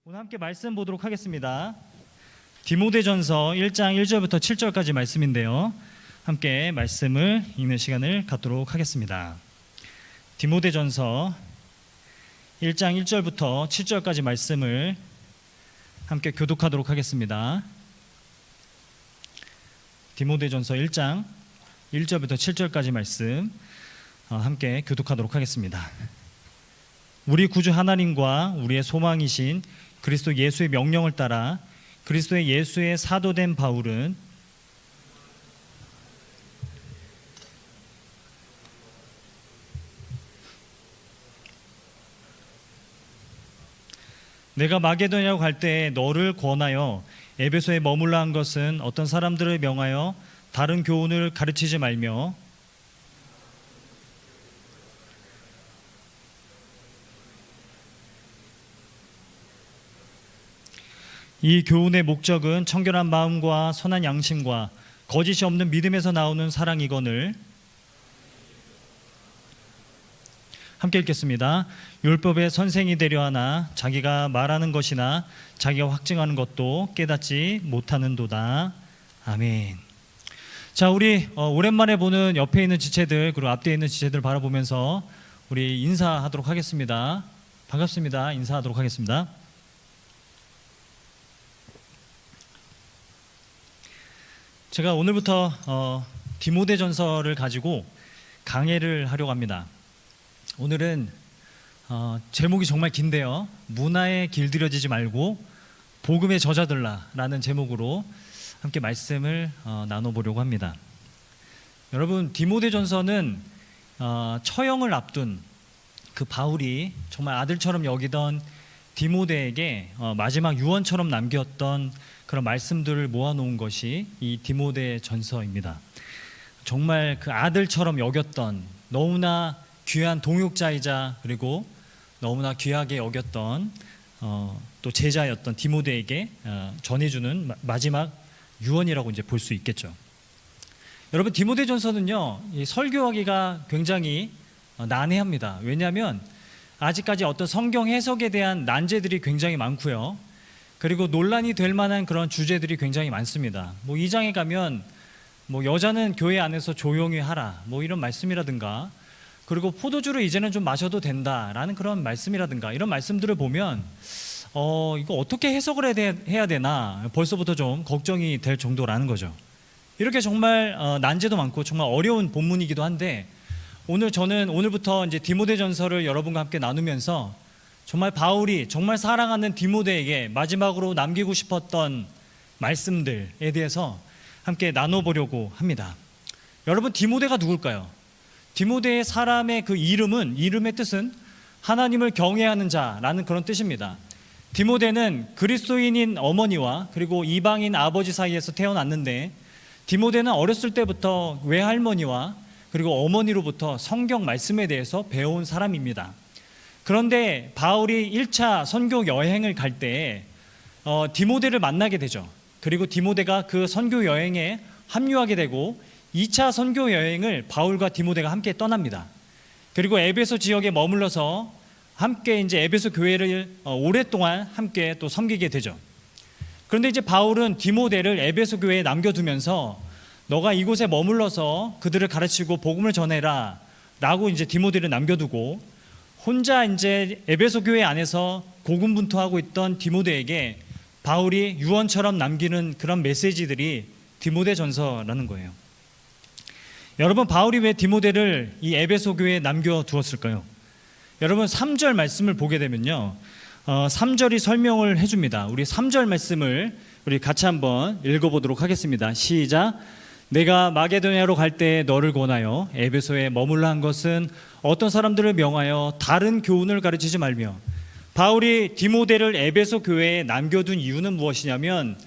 오늘 함께 말씀 보도록 하겠습니다. 디모데전서 1장 1절부터 7절까지 말씀인데요. 함께 말씀을 읽는 시간을 갖도록 하겠습니다. 디모데전서 1장 1절부터 7절까지 말씀을 함께 교독하도록 하겠습니다. 디모데전서 1장 1절부터 7절까지 말씀 함께 교독하도록 하겠습니다. 우리 구주 하나님과 우리의 소망이신 그리스도 예수의 명령을 따라 그리스도의 예수의 사도된 바울은 내가 마게도냐로 갈 때에 너를 권하여 에베소에 머물라 한 것은 어떤 사람들을 명하여 다른 교훈을 가르치지 말며 이 교훈의 목적은 청결한 마음과 선한 양심과 거짓이 없는 믿음에서 나오는 사랑이거늘. 함께 읽겠습니다. 율법의 선생이 되려 하나 자기가 말하는 것이나 자기가 확증하는 것도 깨닫지 못하는도다. 아멘. 자, 우리 오랜만에 보는 옆에 있는 지체들 그리고 앞뒤에 있는 지체들 바라보면서 우리 인사하도록 하겠습니다. 반갑습니다. 인사하도록 하겠습니다. 제가 오늘부터 디모데전서를 가지고 강해를 하려고 합니다. 오늘은 제목이 정말 긴데요. 문화에 길들여지지 말고 복음에 젖어들라라는 제목으로 함께 말씀을 나눠보려고 합니다. 여러분, 디모데전서는 처형을 앞둔 그 바울이 정말 아들처럼 여기던 디모데에게 마지막 유언처럼 남겼던 그런 말씀들을 모아놓은 것이 이 디모데전서입니다. 정말 그 아들처럼 여겼던 너무나 귀한 동역자이자 그리고 너무나 귀하게 여겼던 또 제자였던 디모데에게 전해주는 마지막 유언이라고 이제 볼 수 있겠죠. 여러분, 디모데전서는요, 이 설교하기가 굉장히 난해합니다. 왜냐하면 아직까지 어떤 성경 해석에 대한 난제들이 굉장히 많고요. 그리고 논란이 될 만한 그런 주제들이 굉장히 많습니다. 뭐 2장에 가면 뭐 여자는 교회 안에서 조용히 하라 뭐 이런 말씀이라든가, 그리고 포도주를 이제는 좀 마셔도 된다라는 그런 말씀이라든가, 이런 말씀들을 보면 이거 어떻게 해석을 해야 되나 벌써부터 좀 걱정이 될 정도라는 거죠. 이렇게 정말 난제도 많고 정말 어려운 본문이기도 한데, 저는 오늘부터 이제 디모데전서를 여러분과 함께 나누면서 정말 바울이 정말 사랑하는 디모데에게 마지막으로 남기고 싶었던 말씀들에 대해서 함께 나눠보려고 합니다. 여러분, 디모데가 누굴까요? 디모데의 사람의 그 이름의 뜻은 하나님을 경외하는 자라는 그런 뜻입니다. 디모데는 그리스도인인 어머니와 그리고 이방인 아버지 사이에서 태어났는데, 디모데는 어렸을 때부터 외할머니와 그리고 어머니로부터 성경 말씀에 대해서 배운 사람입니다. 그런데 바울이 1차 선교 여행을 갈 때 디모데를 만나게 되죠. 그리고 디모데가 그 선교 여행에 합류하게 되고 2차 선교 여행을 바울과 디모데가 함께 떠납니다. 그리고 에베소 지역에 머물러서 함께 이제 에베소 교회를 오랫동안 함께 또 섬기게 되죠. 그런데 이제 바울은 디모데를 에베소 교회에 남겨두면서 너가 이곳에 머물러서 그들을 가르치고 복음을 전해라 라고 이제 디모데를 남겨두고, 혼자 이제 에베소 교회 안에서 고군분투하고 있던 디모데에게 바울이 유언처럼 남기는 그런 메시지들이 디모데전서라는 거예요. 여러분, 바울이 왜 디모데를 이 에베소 교회에 남겨두었을까요? 여러분, 3절 말씀을 보게 되면요, 3절이 설명을 해줍니다. 우리 3절 말씀을 우리 같이 한번 읽어보도록 하겠습니다. 시작. 내가 마게도냐로 갈 때 너를 권하여 에베소에 머물라 한 것은 어떤 사람들을 명하여 다른 교훈을 가르치지 말며. 바울이 디모데를 에베소 교회에 남겨둔 이유는 무엇이냐면,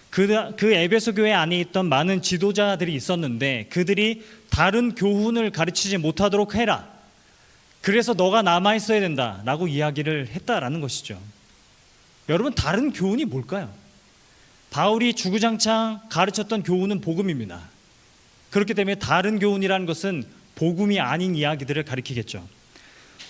그 에베소 교회 안에 있던 많은 지도자들이 있었는데 그들이 다른 교훈을 가르치지 못하도록 해라, 그래서 너가 남아있어야 된다라고 이야기를 했다라는 것이죠. 여러분, 다른 교훈이 뭘까요? 바울이 주구장창 가르쳤던 교훈은 복음입니다. 그렇기 때문에 다른 교훈이라는 것은 복음이 아닌 이야기들을 가리키겠죠.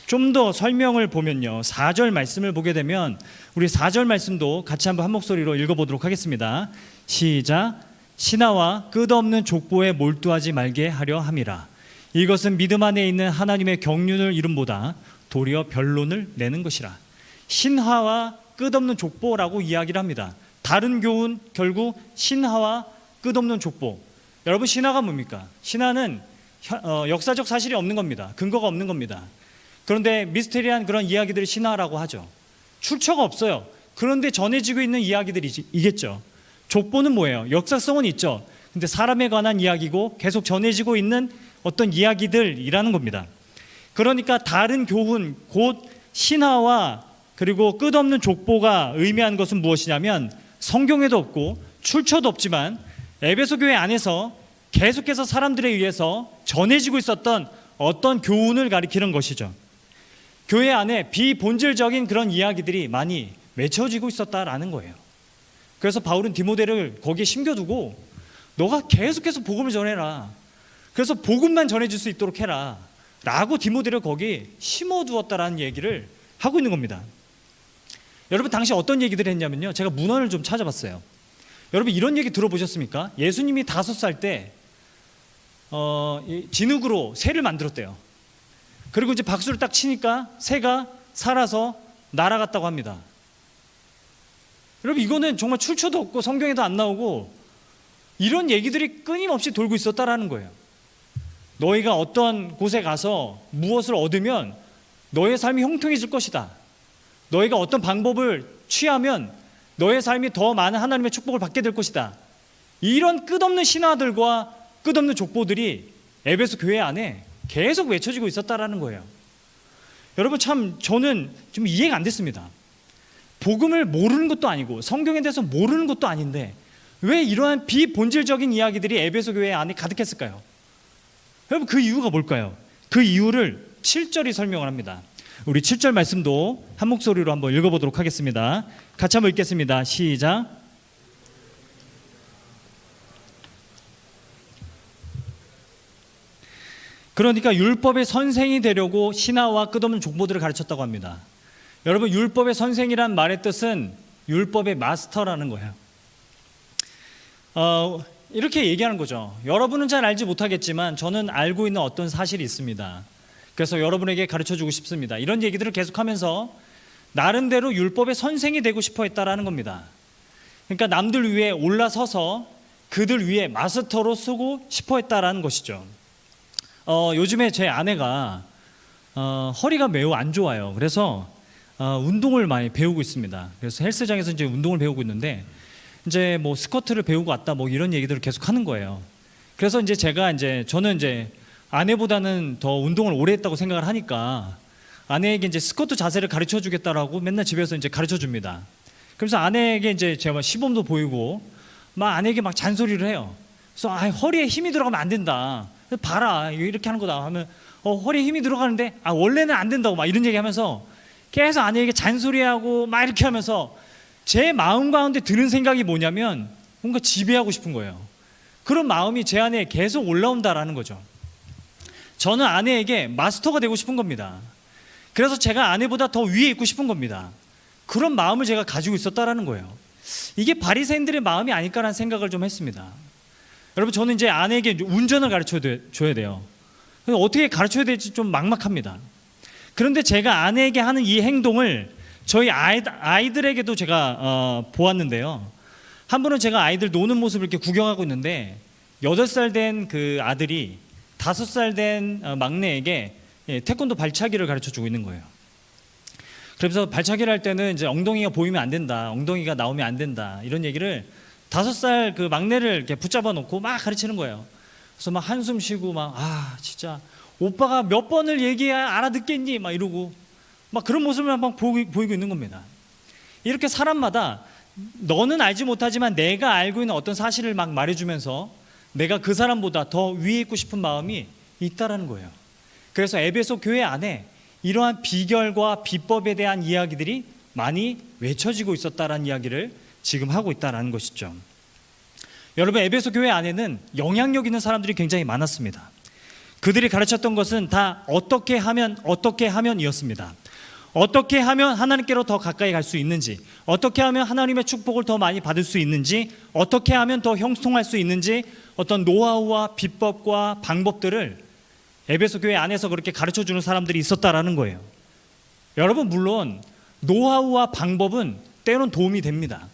좀 더 설명을 보면요, 4절 말씀을 보게 되면 우리 4절 말씀도 같이 한번 한 목소리로 읽어보도록 하겠습니다. 시작. 신하와 끝없는 족보에 몰두하지 말게 하려 함이라. 이것은 믿음 안에 있는 하나님의 경륜을 이름보다 도리어 변론을 내는 것이라. 신하와 끝없는 족보라고 이야기를 합니다. 다른 교훈 결국 신하와 끝없는 족보. 여러분, 신하가 뭡니까? 신하는 역사적 사실이 없는 겁니다. 근거가 없는 겁니다. 그런데 미스테리한 그런 이야기들을 신하라고 하죠. 출처가 없어요. 그런데 전해지고 있는 이야기들이겠죠. 족보는 뭐예요? 역사성은 있죠. 근데 사람에 관한 이야기고 계속 전해지고 있는 어떤 이야기들이라는 겁니다. 그러니까 다른 교훈, 곧 신하와 그리고 끝없는 족보가 의미하는 것은 무엇이냐면 성경에도 없고 출처도 없지만 에베소 교회 안에서 계속해서 사람들에 의해서 전해지고 있었던 어떤 교훈을 가리키는 것이죠. 교회 안에 비본질적인 그런 이야기들이 많이 맺혀지고 있었다라는 거예요. 그래서 바울은 디모데를 거기에 심겨두고 너가 계속해서 복음을 전해라. 그래서 복음만 전해줄 수 있도록 해라 라고 디모데를 거기 심어두었다라는 얘기를 하고 있는 겁니다. 여러분, 당시 어떤 얘기들을 했냐면요, 제가 문헌을 좀 찾아봤어요. 여러분, 이런 얘기 들어보셨습니까? 예수님이 5살 때 진흙으로 새를 만들었대요. 그리고 이제 박수를 딱 치니까 새가 살아서 날아갔다고 합니다. 여러분, 이거는 정말 출처도 없고 성경에도 안 나오고 이런 얘기들이 끊임없이 돌고 있었다라는 거예요. 너희가 어떤 곳에 가서 무엇을 얻으면 너의 삶이 형통해질 것이다. 너희가 어떤 방법을 취하면 너의 삶이 더 많은 하나님의 축복을 받게 될 것이다. 이런 끝없는 신화들과 끝없는 족보들이 에베소 교회 안에 계속 외쳐지고 있었다라는 거예요. 여러분, 참 저는 좀 이해가 안 됐습니다. 복음을 모르는 것도 아니고 성경에 대해서 모르는 것도 아닌데 왜 이러한 비본질적인 이야기들이 에베소 교회 안에 가득했을까요? 여러분, 그 이유가 뭘까요? 그 이유를 7절이 설명을 합니다. 우리 7절 말씀도 한 목소리로 한번 읽어보도록 하겠습니다. 같이 한번 읽겠습니다. 시작. 그러니까 율법의 선생이 되려고 신하와 끝없는 족보들을 가르쳤다고 합니다. 여러분, 율법의 선생이란 말의 뜻은 율법의 마스터라는 거예요. 이렇게 얘기하는 거죠. 여러분은 잘 알지 못하겠지만 저는 알고 있는 어떤 사실이 있습니다. 그래서 여러분에게 가르쳐주고 싶습니다. 이런 얘기들을 계속하면서 나름대로 율법의 선생이 되고 싶어 했다라는 겁니다. 그러니까 남들 위에 올라서서 그들 위에 마스터로 서고 싶어 했다라는 것이죠. 요즘에 제 아내가 허리가 매우 안 좋아요. 그래서 운동을 많이 배우고 있습니다. 그래서 헬스장에서 이제 운동을 배우고 있는데 이제 뭐 스쿼트를 배우고 왔다 뭐 이런 얘기들을 계속 하는 거예요. 그래서 이제 저는 이제 아내보다는 더 운동을 오래 했다고 생각을 하니까 아내에게 이제 스쿼트 자세를 가르쳐 주겠다라고 맨날 집에서 이제 가르쳐 줍니다. 그래서 아내에게 이제 제가 시범도 보이고 막 아내에게 막 잔소리를 해요. 그래서 허리에 힘이 들어가면 안 된다. 봐라, 이렇게 하는 거다 하면 허리에 힘이 들어가는데 원래는 안 된다고 막 이런 얘기하면서 계속 아내에게 잔소리하고 막 이렇게 하면서 제 마음 가운데 드는 생각이 뭐냐면 뭔가 지배하고 싶은 거예요. 그런 마음이 제 안에 계속 올라온다라는 거죠. 저는 아내에게 마스터가 되고 싶은 겁니다. 그래서 제가 아내보다 더 위에 있고 싶은 겁니다. 그런 마음을 제가 가지고 있었다라는 거예요. 이게 바리새인들의 마음이 아닐까라는 생각을 좀 했습니다. 여러분, 저는 이제 아내에게 운전을 가르쳐줘야 돼요. 어떻게 가르쳐야 될지 좀 막막합니다. 그런데 제가 아내에게 하는 이 행동을 저희 아이들에게도 제가 보았는데요. 한 번은 제가 아이들 노는 모습을 이렇게 구경하고 있는데 8살 된 그 아들이 5살 된 막내에게 태권도 발차기를 가르쳐주고 있는 거예요. 그래서 발차기를 할 때는 이제 엉덩이가 보이면 안 된다, 엉덩이가 나오면 안 된다, 이런 얘기를 5살 그 막내를 이렇게 붙잡아 놓고 막 가르치는 거예요. 그래서 막 한숨 쉬고 막 진짜 오빠가 몇 번을 얘기해야 알아듣겠니? 막 이러고 막 그런 모습을 막 보이고 있는 겁니다. 이렇게 사람마다 너는 알지 못하지만 내가 알고 있는 어떤 사실을 막 말해주면서 내가 그 사람보다 더 위에 있고 싶은 마음이 있다라는 거예요. 그래서 에베소 교회 안에 이러한 비결과 비법에 대한 이야기들이 많이 외쳐지고 있었다라는 이야기를 지금 하고 있다라는 것이죠. 여러분, 에베소 교회 안에는 영향력 있는 사람들이 굉장히 많았습니다. 그들이 가르쳤던 것은 다 어떻게 하면이었습니다. 어떻게 하면 하나님께로 더 가까이 갈 수 있는지, 어떻게 하면 하나님의 축복을 더 많이 받을 수 있는지, 어떻게 하면 더 형통할 수 있는지, 어떤 노하우와 비법과 방법들을 에베소 교회 안에서 그렇게 가르쳐주는 사람들이 있었다라는 거예요. 여러분, 물론 노하우와 방법은 때로는 도움이 됩니다.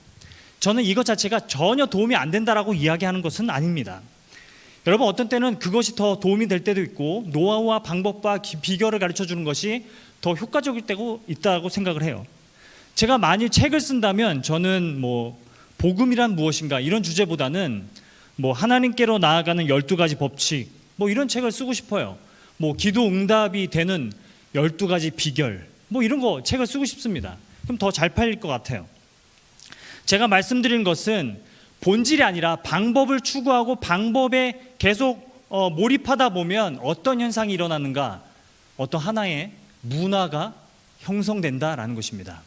저는 이것 자체가 전혀 도움이 안 된다라고 이야기하는 것은 아닙니다. 여러분, 어떤 때는 그것이 더 도움이 될 때도 있고, 노하우와 방법과 비결을 가르쳐주는 것이 더 효과적일 때도 있다고 생각을 해요. 제가 만일 책을 쓴다면 저는 복음이란 무엇인가 이런 주제보다는 하나님께로 나아가는 12가지 법칙 이런 책을 쓰고 싶어요. 기도 응답이 되는 12가지 비결 이런 거 책을 쓰고 싶습니다. 그럼 더 잘 팔릴 것 같아요. 제가 말씀드린 것은 본질이 아니라 방법을 추구하고 방법에 계속 몰입하다 보면 어떤 현상이 일어나는가, 어떤 하나의 문화가 형성된다라는 것입니다.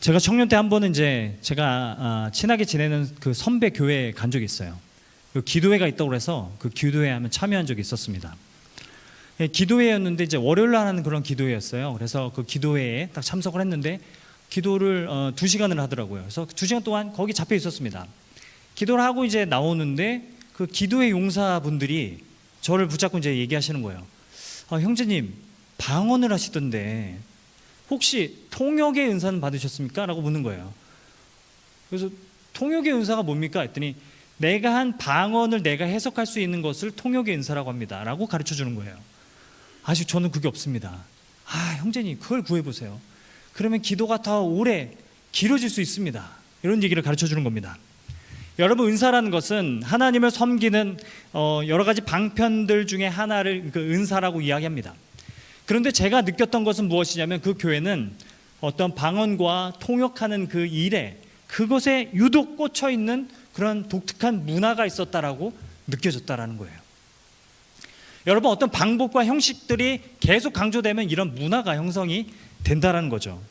제가 청년 때 한 번은 제가 친하게 지내는 그 선배 교회에 간 적이 있어요. 그 기도회가 있다고 해서 그 기도회에 한번 참여한 적이 있었습니다. 기도회였는데 월요일 날 하는 그런 기도회였어요. 그래서 그 기도회에 딱 참석을 했는데 기도를 2시간을 하더라고요. 그래서 2시간 동안 거기 잡혀 있었습니다. 기도를 하고 나오는데 그 기도회 용사분들이 저를 붙잡고 얘기하시는 거예요. 형제님, 방언을 하시던데 혹시 통역의 은사는 받으셨습니까? 라고 묻는 거예요. 그래서 통역의 은사가 뭡니까? 했더니 내가 한 방언을 내가 해석할 수 있는 것을 통역의 은사라고 합니다. 라고 가르쳐 주는 거예요. 아직 저는 그게 없습니다. 형제님, 그걸 구해보세요. 그러면 기도가 더 오래 길어질 수 있습니다. 이런 얘기를 가르쳐 주는 겁니다. 여러분, 은사라는 것은 하나님을 섬기는 여러 가지 방편들 중에 하나를 그 은사라고 이야기합니다. 그런데 제가 느꼈던 것은 무엇이냐면 그 교회는 어떤 방언과 통역하는 그 일에 그것에 유독 꽂혀 있는 그런 독특한 문화가 있었다라고 느껴졌다라는 거예요. 여러분, 어떤 방법과 형식들이 계속 강조되면 이런 문화가 형성이 된다라는 거죠.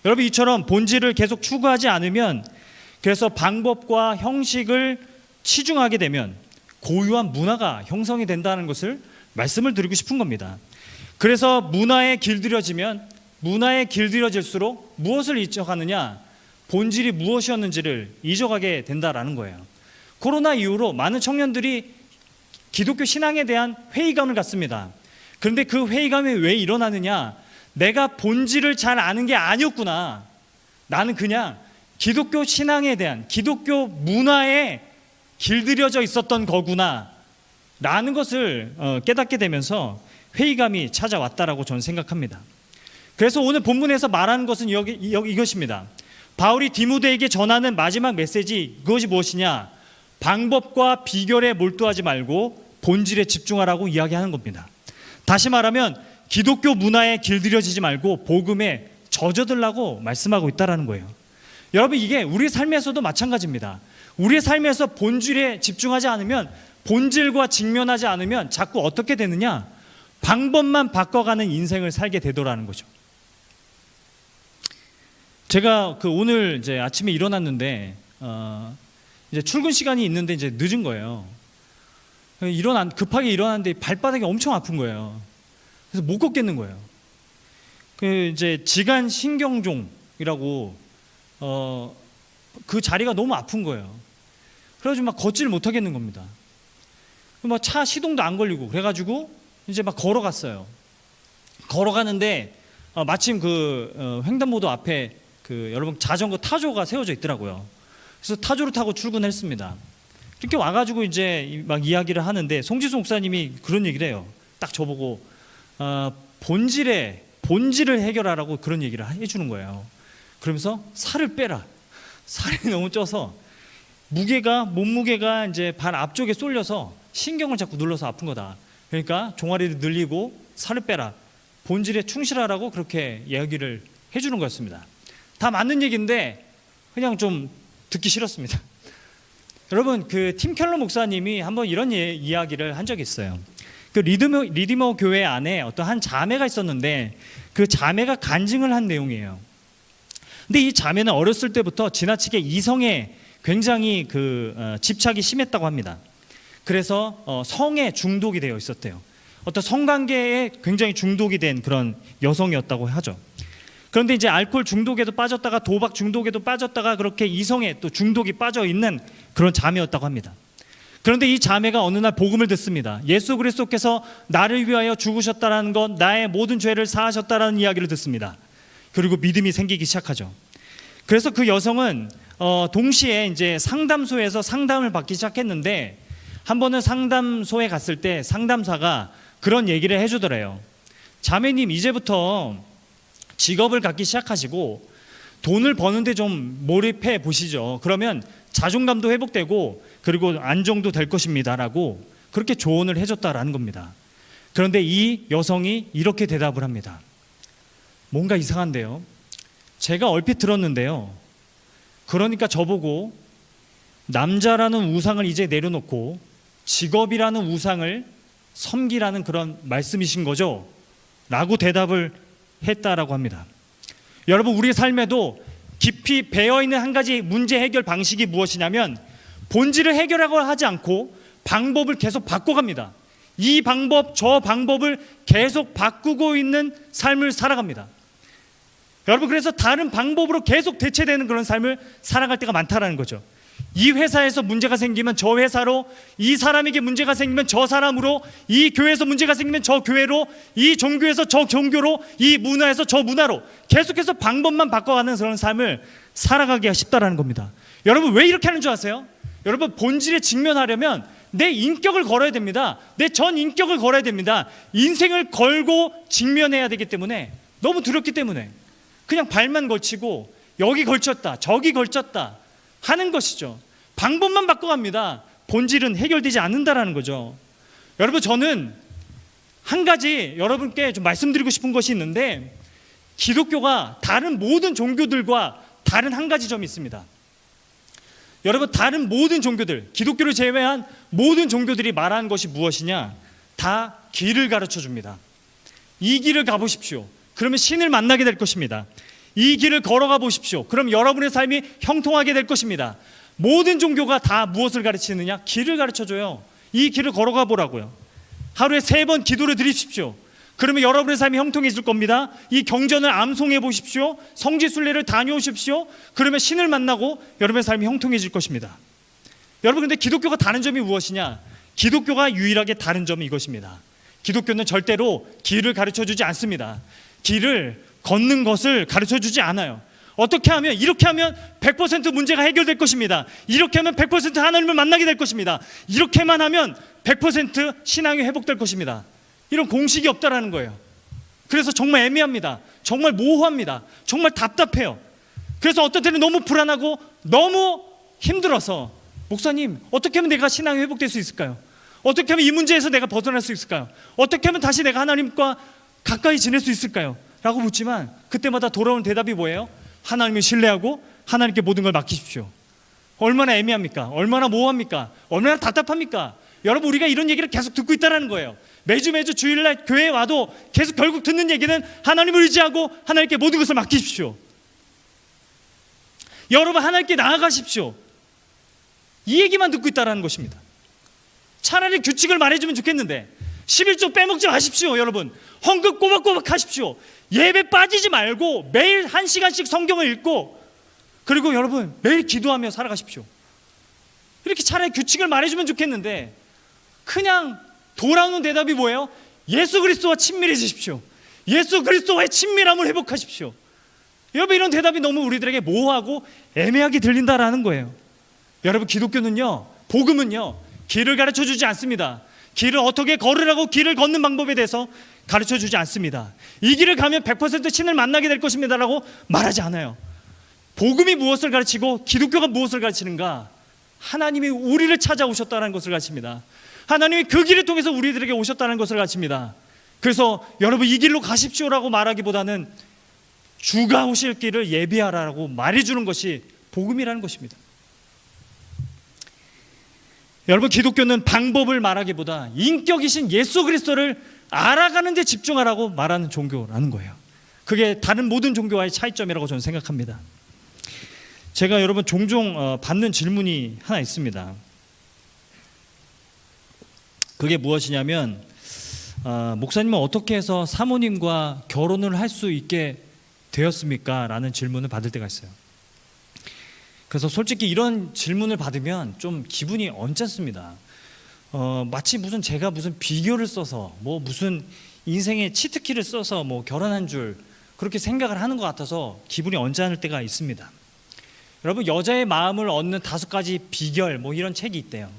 여러분, 이처럼 본질을 계속 추구하지 않으면, 그래서 방법과 형식을 치중하게 되면 고유한 문화가 형성이 된다는 것을 말씀을 드리고 싶은 겁니다. 그래서 문화에 길들여질수록 무엇을 잊어가느냐? 본질이 무엇이었는지를 잊어가게 된다라는 거예요. 코로나 이후로 많은 청년들이 기독교 신앙에 대한 회의감을 갖습니다. 그런데 그 회의감이 왜 일어나느냐? 내가 본질을 잘 아는 게 아니었구나. 나는 그냥 기독교 신앙에 대한, 기독교 문화에 길들여져 있었던 거구나 라는 것을 깨닫게 되면서 회의감이 찾아왔다라고 저는 생각합니다. 그래서 오늘 본문에서 말하는 것은 이것입니다. 바울이 디모데에게 전하는 마지막 메시지, 그것이 무엇이냐? 방법과 비결에 몰두하지 말고 본질에 집중하라고 이야기하는 겁니다. 다시 말하면 기독교 문화에 길들여지지 말고 복음에 젖어들라고 말씀하고 있다는 거예요. 여러분, 이게 우리 삶에서도 마찬가지입니다. 우리의 삶에서 본질에 집중하지 않으면, 본질과 직면하지 않으면 자꾸 어떻게 되느냐? 방법만 바꿔가는 인생을 살게 되더라는 거죠. 제가 오늘 아침에 일어났는데 이제 출근 시간이 있는데 늦은 거예요. 급하게 일어났는데 발바닥이 엄청 아픈 거예요. 그래서 못 걷겠는 거예요. 지간 신경종이라고 그 자리가 너무 아픈 거예요. 그래가지고 걷지를 못하겠는 겁니다. 차 시동도 안 걸리고 그래가지고 걸어갔어요. 걸어가는데 마침 횡단보도 앞에 여러분 자전거 타조가 세워져 있더라고요. 그래서 타조를 타고 출근했습니다. 이렇게 와가지고 이야기를 하는데 송지수 목사님이 그런 얘기를 해요. 딱 저보고 본질을 해결하라고 그런 얘기를 해주는 거예요. 그러면서 살을 빼라. 살이 너무 쪄서 몸무게가 발 앞쪽에 쏠려서 신경을 자꾸 눌러서 아픈 거다. 그러니까 종아리를 늘리고 살을 빼라. 본질에 충실하라고 그렇게 이야기를 해주는 거였습니다. 다 맞는 얘기인데 그냥 좀 듣기 싫었습니다. 여러분, 팀 켈러 목사님이 한번 이런 이야기를 한 적이 있어요. 리디머 교회 안에 어떤 한 자매가 있었는데 그 자매가 간증을 한 내용이에요. 근데 이 자매는 어렸을 때부터 지나치게 이성에 굉장히 집착이 심했다고 합니다. 그래서 성에 중독이 되어 있었대요. 어떤 성관계에 굉장히 중독이 된 그런 여성이었다고 하죠. 그런데 이제 알코올 중독에도 빠졌다가 도박 중독에도 빠졌다가 그렇게 이성에 또 중독이 빠져 있는 그런 자매였다고 합니다. 그런데 이 자매가 어느 날 복음을 듣습니다. 예수 그리스도께서 나를 위하여 죽으셨다라는 것, 나의 모든 죄를 사하셨다라는 이야기를 듣습니다. 그리고 믿음이 생기기 시작하죠. 그래서 그 여성은 동시에 이제 상담소에서 상담을 받기 시작했는데, 한 번은 상담소에 갔을 때 상담사가 그런 얘기를 해주더래요. 자매님, 이제부터 직업을 갖기 시작하시고 돈을 버는데 좀 몰입해 보시죠. 그러면 자존감도 회복되고 그리고 안정도 될 것입니다 라고 그렇게 조언을 해줬다라는 겁니다. 그런데 이 여성이 이렇게 대답을 합니다. 뭔가 이상한데요. 제가 얼핏 들었는데요. 그러니까 저보고 남자라는 우상을 이제 내려놓고 직업이라는 우상을 섬기라는 그런 말씀이신 거죠? 라고 대답을 했다라고 합니다. 여러분, 우리 삶에도 깊이 배어있는 한 가지 문제 해결 방식이 무엇이냐면, 본질을 해결하고 하지 않고 방법을 계속 바꿔갑니다. 이 방법 저 방법을 계속 바꾸고 있는 삶을 살아갑니다. 여러분, 그래서 다른 방법으로 계속 대체되는 그런 삶을 살아갈 때가 많다라는 거죠. 이 회사에서 문제가 생기면 저 회사로, 이 사람에게 문제가 생기면 저 사람으로, 이 교회에서 문제가 생기면 저 교회로, 이 종교에서 저 종교로, 이 문화에서 저 문화로 계속해서 방법만 바꿔가는 그런 삶을 살아가기가 쉽다라는 겁니다. 여러분, 왜 이렇게 하는 줄 아세요? 여러분, 본질에 직면하려면 내 인격을 걸어야 됩니다. 내 전 인격을 걸어야 됩니다. 인생을 걸고 직면해야 되기 때문에, 너무 두렵기 때문에 그냥 발만 걸치고 여기 걸쳤다 저기 걸쳤다 하는 것이죠. 방법만 바꿔갑니다. 본질은 해결되지 않는다라는 거죠. 여러분, 저는 한 가지 여러분께 좀 말씀드리고 싶은 것이 있는데, 기독교가 다른 모든 종교들과 다른 한 가지 점이 있습니다. 여러분, 다른 모든 종교들, 기독교를 제외한 모든 종교들이 말하는 것이 무엇이냐? 다 길을 가르쳐 줍니다. 이 길을 가보십시오. 그러면 신을 만나게 될 것입니다. 이 길을 걸어가 보십시오. 그럼 여러분의 삶이 형통하게 될 것입니다. 모든 종교가 다 무엇을 가르치느냐? 길을 가르쳐줘요. 이 길을 걸어가 보라고요. 하루에 3번 기도를 드리십시오. 그러면 여러분의 삶이 형통해질 겁니다. 이 경전을 암송해 보십시오. 성지순례를 다녀오십시오. 그러면 신을 만나고 여러분의 삶이 형통해질 것입니다. 여러분, 근데 기독교가 다른 점이 무엇이냐? 기독교가 유일하게 다른 점이 이것입니다. 기독교는 절대로 길을 가르쳐주지 않습니다. 길을 걷는 것을 가르쳐주지 않아요. 어떻게 하면, 이렇게 하면 100% 문제가 해결될 것입니다. 이렇게 하면 100% 하나님을 만나게 될 것입니다. 이렇게만 하면 100% 신앙이 회복될 것입니다. 이런 공식이 없다라는 거예요. 그래서 정말 애매합니다. 정말 모호합니다. 정말 답답해요. 그래서 어떤 때는 너무 불안하고 너무 힘들어서, 목사님, 어떻게 하면 내가 신앙이 회복될 수 있을까요? 어떻게 하면 이 문제에서 내가 벗어날 수 있을까요? 어떻게 하면 다시 내가 하나님과 가까이 지낼 수 있을까요? 라고 묻지만 그때마다 돌아오는 대답이 뭐예요? 하나님을 신뢰하고 하나님께 모든 걸 맡기십시오. 얼마나 애매합니까? 얼마나 모호합니까? 얼마나 답답합니까? 여러분, 우리가 이런 얘기를 계속 듣고 있다는 거예요. 매주 주일날 교회에 와도 계속 결국 듣는 얘기는 하나님을 의지하고 하나님께 모든 것을 맡기십시오. 여러분, 하나님께 나아가십시오. 이 얘기만 듣고 있다는 것입니다. 차라리 규칙을 말해주면 좋겠는데, 11조 빼먹지 마십시오. 여러분, 헌금 꼬박꼬박 하십시오. 예배 빠지지 말고 매일 1시간씩 성경을 읽고, 그리고 여러분, 매일 기도하며 살아가십시오. 이렇게 차라리 규칙을 말해주면 좋겠는데, 그냥 돌아오는 대답이 뭐예요? 예수 그리스도와 친밀해지십시오. 예수 그리스도와의 친밀함을 회복하십시오. 여러분, 이런 대답이 너무 우리들에게 모호하고 애매하게 들린다라는 거예요. 여러분, 기독교는요, 복음은요, 길을 가르쳐주지 않습니다. 길을 어떻게 걸으라고 길을 걷는 방법에 대해서 가르쳐주지 않습니다. 이 길을 가면 100% 신을 만나게 될 것입니다 라고 말하지 않아요. 복음이 무엇을 가르치고 기독교가 무엇을 가르치는가? 하나님이 우리를 찾아오셨다는 것을 가르칩니다. 하나님이 그 길을 통해서 우리들에게 오셨다는 것을 가르칩니다. 그래서 여러분, 이 길로 가십시오라고 말하기보다는 주가 오실 길을 예비하라고 말해주는 것이 복음이라는 것입니다. 여러분, 기독교는 방법을 말하기보다 인격이신 예수 그리스도를 알아가는 데 집중하라고 말하는 종교라는 거예요. 그게 다른 모든 종교와의 차이점이라고 저는 생각합니다. 제가 여러분 종종 받는 질문이 하나 있습니다. 그게 무엇이냐면, 목사님은 어떻게 해서 사모님과 결혼을 할 수 있게 되었습니까? 라는 질문을 받을 때가 있어요. 그래서 솔직히 이런 질문을 받으면 좀 기분이 언짢습니다. 마치 제가 무슨 비결을 써서 무슨 인생의 치트키를 써서 결혼한 줄 그렇게 생각을 하는 것 같아서 기분이 언짢을 때가 있습니다. 여러분, 여자의 마음을 얻는 5가지 비결 이런 책이 있대요.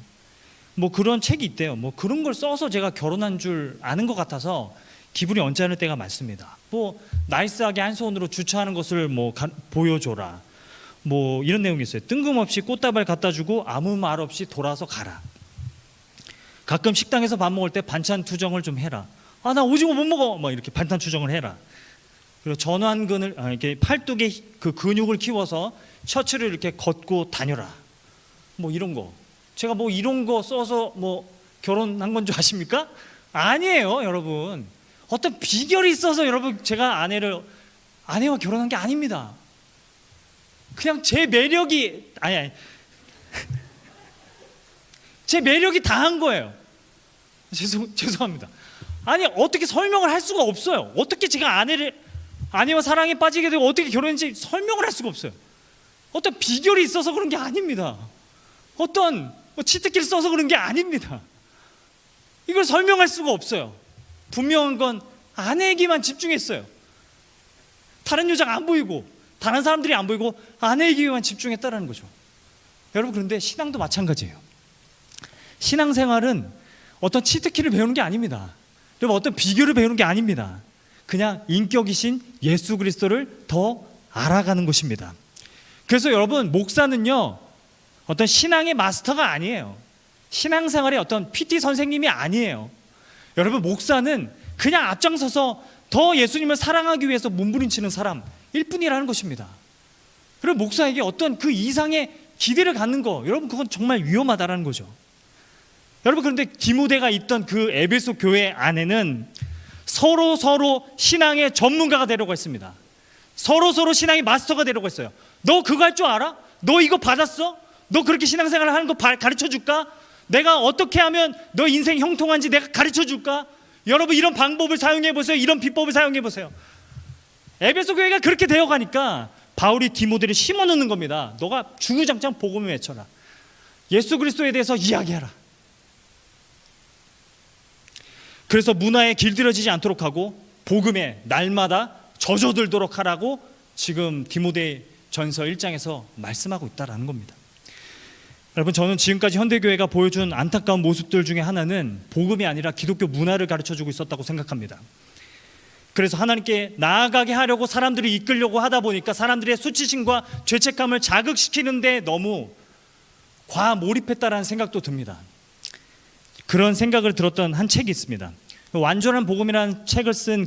그런 책이 있대요. 그런 걸 써서 제가 결혼한 줄 아는 것 같아서 기분이 언짢을 때가 많습니다. 나이스하게 한 손으로 주차하는 것을 보여줘라. 이런 내용이 있어요. 뜬금없이 꽃다발 갖다 주고 아무 말 없이 돌아서 가라. 가끔 식당에서 밥 먹을 때 반찬 투정을 좀 해라. 나 오징어 못 먹어. 이렇게 반찬 투정을 해라. 그리고 전완근을 이렇게 팔뚝에 그 근육을 키워서 셔츠를 이렇게 걷고 다녀라. 이런 거. 제가 이런 거 써서 결혼한 건 줄 아십니까? 아니에요, 여러분. 어떤 비결이 있어서 여러분 제가 아내와 결혼한 게 아닙니다. 그냥 제 매력이 제 매력이 다한 거예요. 죄송합니다. 어떻게 설명을 할 수가 없어요. 어떻게 제가 아내와 사랑에 빠지게 되고 어떻게 결혼했는지 설명을 할 수가 없어요. 어떤 비결이 있어서 그런 게 아닙니다. 어떤 치트키를 써서 그런 게 아닙니다. 이걸 설명할 수가 없어요. 분명한 건 아내에게만 집중했어요. 다른 여자가 안 보이고 다른 사람들이 안 보이고 아내에게만 집중했다라는 거죠. 여러분, 그런데 신앙도 마찬가지예요. 신앙생활은 어떤 치트키를 배우는 게 아닙니다. 여러분, 어떤 비결을 배우는 게 아닙니다. 그냥 인격이신 예수 그리스도를 더 알아가는 것입니다. 그래서 여러분, 목사는요 어떤 신앙의 마스터가 아니에요. 신앙생활의 어떤 PT 선생님이 아니에요. 여러분, 목사는 그냥 앞장서서 더 예수님을 사랑하기 위해서 몸부림치는 사람일 뿐이라는 것입니다. 그리고 목사에게 어떤 그 이상의 기대를 갖는 거, 여러분, 그건 정말 위험하다라는 거죠. 여러분, 그런데 디모데가 있던 그 에베소 교회 안에는 서로 신앙의 전문가가 되려고 했습니다. 서로 신앙의 마스터가 되려고 했어요. 너 그거 할 줄 알아? 너 이거 받았어? 너 그렇게 신앙생활을 하는 거 가르쳐 줄까? 내가 어떻게 하면 너 인생 형통한지 내가 가르쳐 줄까? 여러분, 이런 방법을 사용해 보세요. 이런 비법을 사용해 보세요. 에베소 교회가 그렇게 되어가니까 바울이 디모데를 심어놓는 겁니다. 너가 주구장창 복음을 외쳐라. 예수 그리스도에 대해서 이야기하라. 그래서 문화에 길들여지지 않도록 하고 복음에 날마다 젖어들도록 하라고 지금 디모데 전서 1장에서 말씀하고 있다라는 겁니다. 여러분, 저는 지금까지 현대교회가 보여준 안타까운 모습들 중에 하나는 복음이 아니라 기독교 문화를 가르쳐주고 있었다고 생각합니다. 그래서 하나님께 나아가게 하려고 사람들을 이끌려고 하다 보니까 사람들의 수치심과 죄책감을 자극시키는데 너무 과몰입했다라는 생각도 듭니다. 그런 생각을 들었던 한 책이 있습니다. 완전한 복음이라는 책을 쓴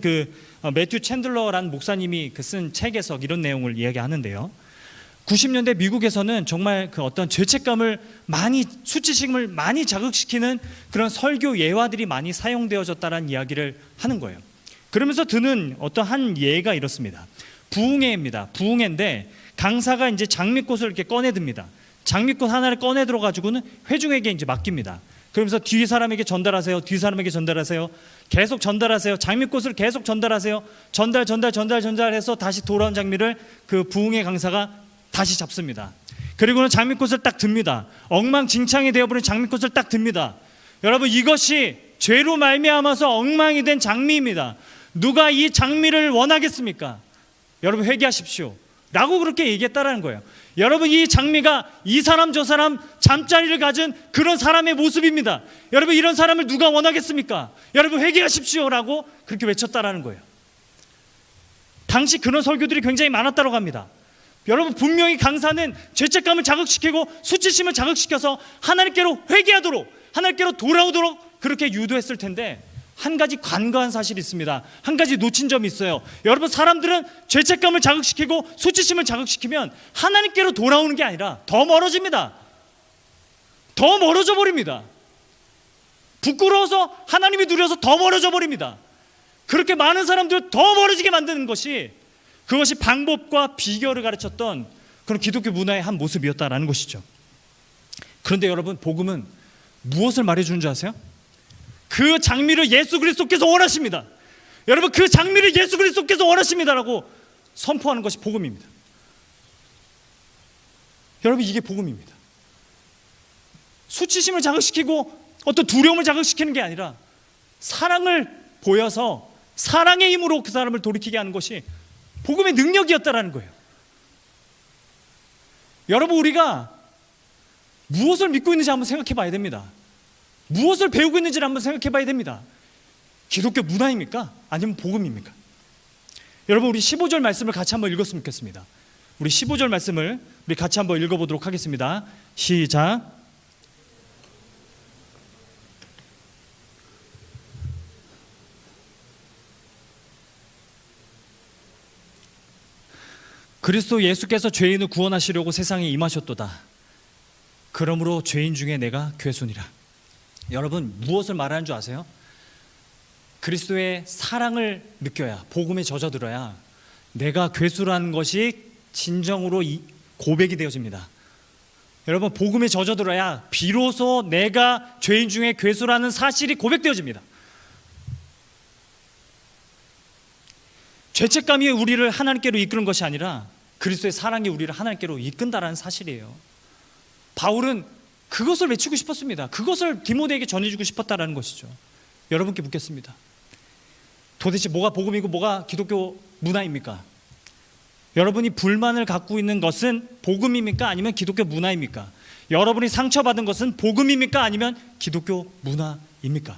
매튜 챈들러라는 목사님이 쓴 책에서 이런 내용을 이야기하는데요. 90년대 미국에서는 정말 어떤 죄책감을 수치심을 많이 자극시키는 그런 설교 예화들이 많이 사용되어졌다라는 이야기를 하는 거예요. 그러면서 드는 어떤 한 예가 이렇습니다. 부흥회입니다. 부흥회인데 강사가 이제 장미꽃을 이렇게 꺼내듭니다. 장미꽃 하나를 꺼내들어 가지고는 회중에게 이제 맡깁니다. 그러면서 뒤 사람에게 전달하세요. 뒤 사람에게 전달하세요. 계속 전달하세요. 장미꽃을 계속 전달하세요. 전달해서 다시 돌아온 장미를 그 부흥회 강사가 다시 잡습니다. 그리고는 장미꽃을 딱 듭니다. 엉망진창이 되어버린 장미꽃을 딱 듭니다. 여러분, 이것이 죄로 말미암아서 엉망이 된 장미입니다. 누가 이 장미를 원하겠습니까? 여러분, 회개하십시오 라고 그렇게 얘기했다라는 거예요. 여러분, 이 장미가 이 사람 저 사람 잠자리를 가진 그런 사람의 모습입니다. 여러분, 이런 사람을 누가 원하겠습니까? 여러분, 회개하십시오 라고 그렇게 외쳤다라는 거예요. 당시 그런 설교들이 굉장히 많았다고 합니다. 여러분, 분명히 강사는 죄책감을 자극시키고 수치심을 자극시켜서 하나님께로 회개하도록, 하나님께로 돌아오도록 그렇게 유도했을 텐데, 한 가지 간과한 사실이 있습니다. 한 가지 놓친 점이 있어요. 여러분, 사람들은 죄책감을 자극시키고 수치심을 자극시키면 하나님께로 돌아오는 게 아니라 더 멀어집니다. 더 멀어져 버립니다. 부끄러워서 하나님이 두려워서 더 멀어져 버립니다. 그렇게 많은 사람들을 더 멀어지게 만드는 것이, 그것이 방법과 비결을 가르쳤던 그런 기독교 문화의 한 모습이었다라는 것이죠. 그런데 여러분, 복음은 무엇을 말해주는 줄 아세요? 그 장미를 예수 그리스도께서 원하십니다. 여러분, 그 장미를 예수 그리스도께서 원하십니다라고 선포하는 것이 복음입니다. 여러분, 이게 복음입니다. 수치심을 자극시키고 어떤 두려움을 자극시키는 게 아니라 사랑을 보여서 사랑의 힘으로 그 사람을 돌이키게 하는 것이 복음의 능력이었다라는 거예요. 여러분, 우리가 무엇을 믿고 있는지 한번 생각해 봐야 됩니다. 무엇을 배우고 있는지를 한번 생각해 봐야 됩니다. 기독교 문화입니까? 아니면 복음입니까? 여러분, 우리 15절 말씀을 같이 한번 읽었으면 좋겠습니다. 우리 15절 말씀을 우리 같이 한번 읽어보도록 하겠습니다. 시작. 그리스도 예수께서 죄인을 구원하시려고 세상에 임하셨도다. 그러므로 죄인 중에 내가 괴순이라. 여러분, 무엇을 말하는 줄 아세요? 그리스도의 사랑을 느껴야, 복음에 젖어들어야 내가 괴수라는 것이 진정으로 고백이 되어집니다. 여러분, 복음에 젖어들어야 비로소 내가 죄인 중에 괴수라는 사실이 고백되어집니다. 죄책감이 우리를 하나님께로 이끄는 것이 아니라 그리스도의 사랑이 우리를 하나님께로 이끈다라는 사실이에요. 바울은 그것을 외치고 싶었습니다. 그것을 디모데에게 전해주고 싶었다라는 것이죠. 여러분께 묻겠습니다. 도대체 뭐가 복음이고 뭐가 기독교 문화입니까? 여러분이 불만을 갖고 있는 것은 복음입니까? 아니면 기독교 문화입니까? 여러분이 상처받은 것은 복음입니까? 아니면 기독교 문화입니까?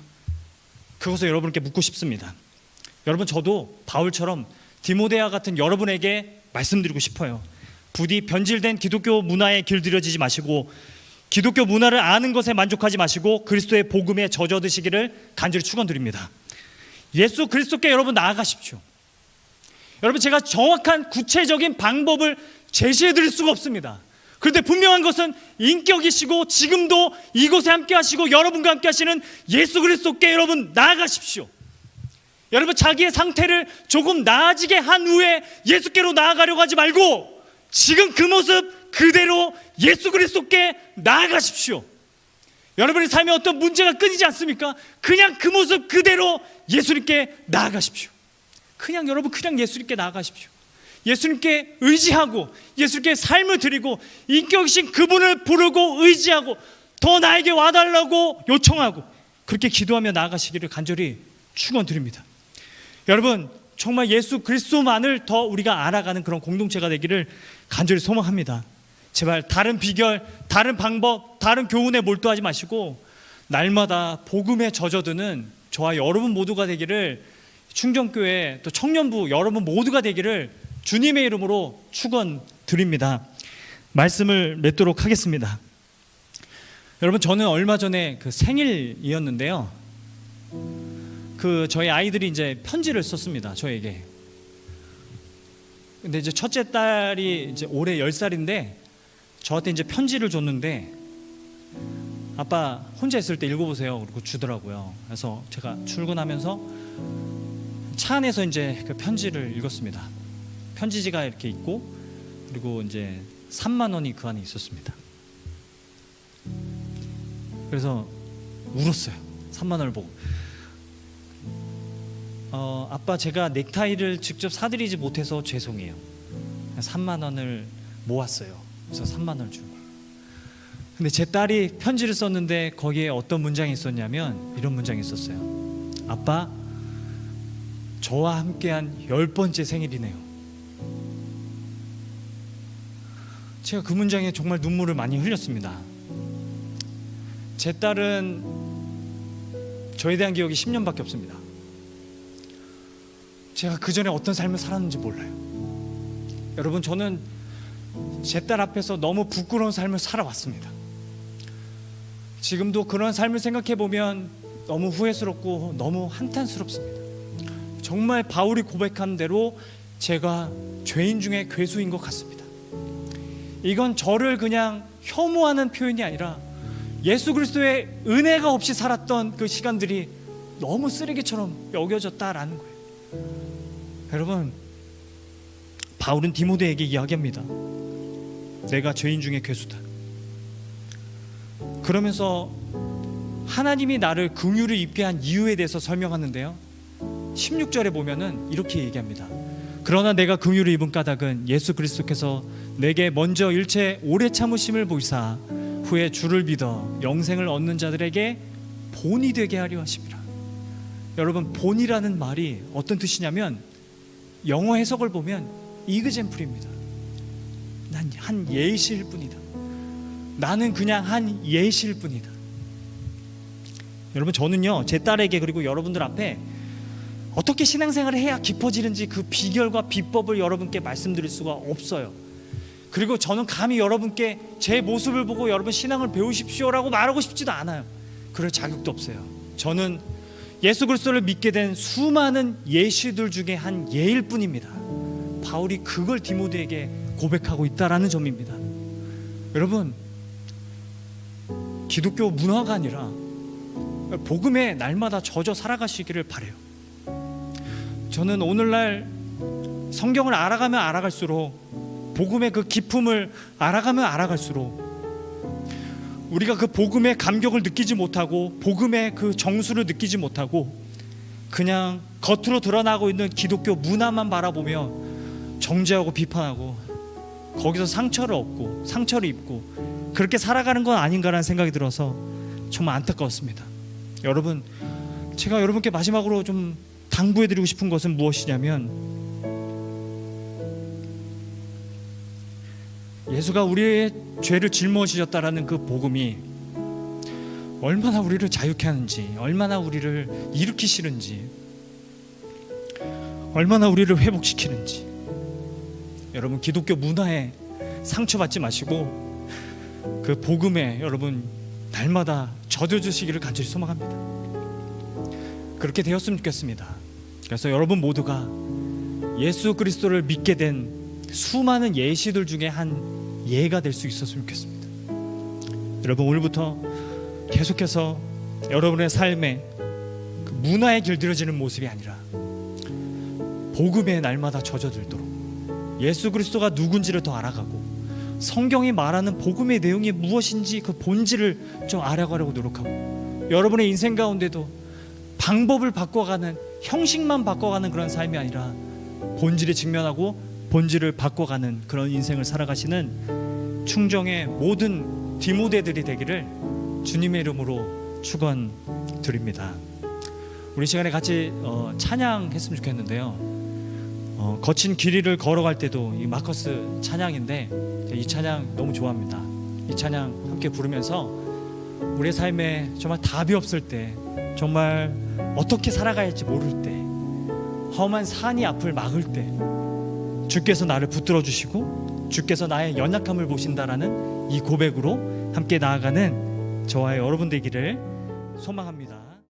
그것을 여러분께 묻고 싶습니다. 여러분, 저도 바울처럼 디모데와 같은 여러분에게 말씀드리고 싶어요. 부디 변질된 기독교 문화에 길들여지지 마시고 기독교 문화를 아는 것에 만족하지 마시고 그리스도의 복음에 젖어드시기를 간절히 축원드립니다. 예수 그리스도께 여러분 나아가십시오. 여러분, 제가 정확한 구체적인 방법을 제시해 드릴 수가 없습니다. 그런데 분명한 것은 인격이시고 지금도 이곳에 함께 하시고 여러분과 함께 하시는 예수 그리스도께 여러분 나아가십시오. 여러분, 자기의 상태를 조금 나아지게 한 후에 예수께로 나아가려고 하지 말고 지금 그 모습 그대로 예수 그리스도께 나아가십시오. 여러분의 삶에 어떤 문제가 끊이지 않습니까? 그냥 그 모습 그대로 예수님께 나아가십시오. 그냥 예수님께 나아가십시오. 예수님께 의지하고 예수님께 삶을 드리고 인격이신 그분을 부르고 의지하고 더 나에게 와달라고 요청하고 그렇게 기도하며 나아가시기를 간절히 축원드립니다. 여러분, 정말 예수 그리스도만을 더 우리가 알아가는 그런 공동체가 되기를 간절히 소망합니다. 제발 다른 비결, 다른 방법, 다른 교훈에 몰두하지 마시고 날마다 복음에 젖어드는 저와 여러분 모두가 되기를, 충정교회 또 청년부 여러분 모두가 되기를 주님의 이름으로 축원드립니다. 말씀을 맺도록 하겠습니다. 여러분, 저는 얼마 전에 그 생일이었는데요. 저희 아이들이 이제 편지를 썼습니다. 저에게. 근데 이제 첫째 딸이 이제 올해 10살인데 저한테 이제 편지를 줬는데, 아빠 혼자 있을 때 읽어보세요. 그리고 주더라고요. 그래서 제가 출근하면서 차 안에서 이제 그 편지를 읽었습니다. 편지지가 이렇게 있고, 그리고 이제 3만 원이 그 안에 있었습니다. 그래서 울었어요. 3만 원을 보고. 아빠, 제가 넥타이를 직접 사드리지 못해서 죄송해요. 3만 원을 모았어요. 그래서 3만 원을 주고. 근데 제 딸이 편지를 썼는데 거기에 어떤 문장이 있었냐면 이런 문장이 있었어요. 아빠, 저와 함께한 10번째 생일이네요. 제가 그 문장에 정말 눈물을 많이 흘렸습니다. 제 딸은 저에 대한 기억이 10년밖에 없습니다. 제가 그 전에 어떤 삶을 살았는지 몰라요. 여러분, 저는 제 딸 앞에서 너무 부끄러운 삶을 살아왔습니다. 지금도 그런 삶을 생각해 보면 너무 후회스럽고 너무 한탄스럽습니다. 정말 바울이 고백한 대로 제가 죄인 중에 괴수인 것 같습니다. 이건 저를 그냥 혐오하는 표현이 아니라 예수 그리스도의 은혜가 없이 살았던 그 시간들이 너무 쓰레기처럼 여겨졌다라는 거예요. 여러분, 바울은 디모데에게 이야기합니다. 내가 죄인 중에 괴수다. 그러면서 하나님이 나를 긍휼을 입게 한 이유에 대해서 설명하는데요, 16절에 보면은 이렇게 얘기합니다. 그러나 내가 긍휼을 입은 까닭은 예수 그리스도께서 내게 먼저 일체 오래 참으심을 보이사 후에 주를 믿어 영생을 얻는 자들에게 본이 되게 하려 하심이라. 여러분, 본이라는 말이 어떤 뜻이냐면, 영어 해석을 보면 이그젠플입니다. 난 한 예시일 뿐이다. 나는 그냥 한 예시일 뿐이다. 여러분, 저는요, 제 딸에게 그리고 여러분들 앞에 어떻게 신앙생활을 해야 깊어지는지 그 비결과 비법을 여러분께 말씀드릴 수가 없어요. 그리고 저는 감히 여러분께 제 모습을 보고 여러분 신앙을 배우십시오라고 말하고 싶지도 않아요. 그럴 자격도 없어요. 저는 예수 그리스도를 믿게 된 수많은 예시들 중에 한 예일 뿐입니다. 바울이 그걸 디모데에게 고백하고 있다라는 점입니다. 여러분, 기독교 문화가 아니라 복음에 날마다 젖어 살아가시기를 바라요. 저는 오늘날 성경을 알아가면 알아갈수록, 복음의 그 기품을 알아가면 알아갈수록 우리가 그 복음의 감격을 느끼지 못하고 복음의 그 정수를 느끼지 못하고 그냥 겉으로 드러나고 있는 기독교 문화만 바라보며 정죄하고 비판하고 거기서 상처를 얻고 상처를 입고 그렇게 살아가는 건 아닌가라는 생각이 들어서 정말 안타까웠습니다. 여러분, 제가 여러분께 마지막으로 좀 당부해드리고 싶은 것은 무엇이냐면, 예수가 우리의 죄를 짊어지셨다라는 그 복음이 얼마나 우리를 자유케 하는지, 얼마나 우리를 일으키시는지, 얼마나 우리를 회복시키는지, 여러분, 기독교 문화에 상처받지 마시고 그 복음에 여러분 날마다 젖어주시기를 간절히 소망합니다. 그렇게 되었으면 좋겠습니다. 그래서 여러분 모두가 예수 그리스도를 믿게 된 수많은 예시들 중에 한 예가 될 수 있었으면 좋겠습니다. 여러분, 오늘부터 계속해서 여러분의 삶에 그 문화에 길들여지는 모습이 아니라 복음에 날마다 젖어들도록 예수 그리스도가 누군지를 더 알아가고 성경이 말하는 복음의 내용이 무엇인지 그 본질을 좀 알아가려고 노력하고, 여러분의 인생 가운데도 방법을 바꿔가는, 형식만 바꿔가는 그런 삶이 아니라 본질에 직면하고 본질을 바꿔가는 그런 인생을 살아가시는 충정의 모든 디모데들이 되기를 주님의 이름으로 축원드립니다. 우리 시간에 같이 찬양했으면 좋겠는데요, 거친 길이를 걸어갈 때도 이 마커스 찬양인데 이 찬양 너무 좋아합니다. 이 찬양 함께 부르면서 우리의 삶에 정말 답이 없을 때, 정말 어떻게 살아가야 할지 모를 때, 험한 산이 앞을 막을 때 주께서 나를 붙들어 주시고 주께서 나의 연약함을 보신다라는 이 고백으로 함께 나아가는 저와 여러분 되기를 소망합니다.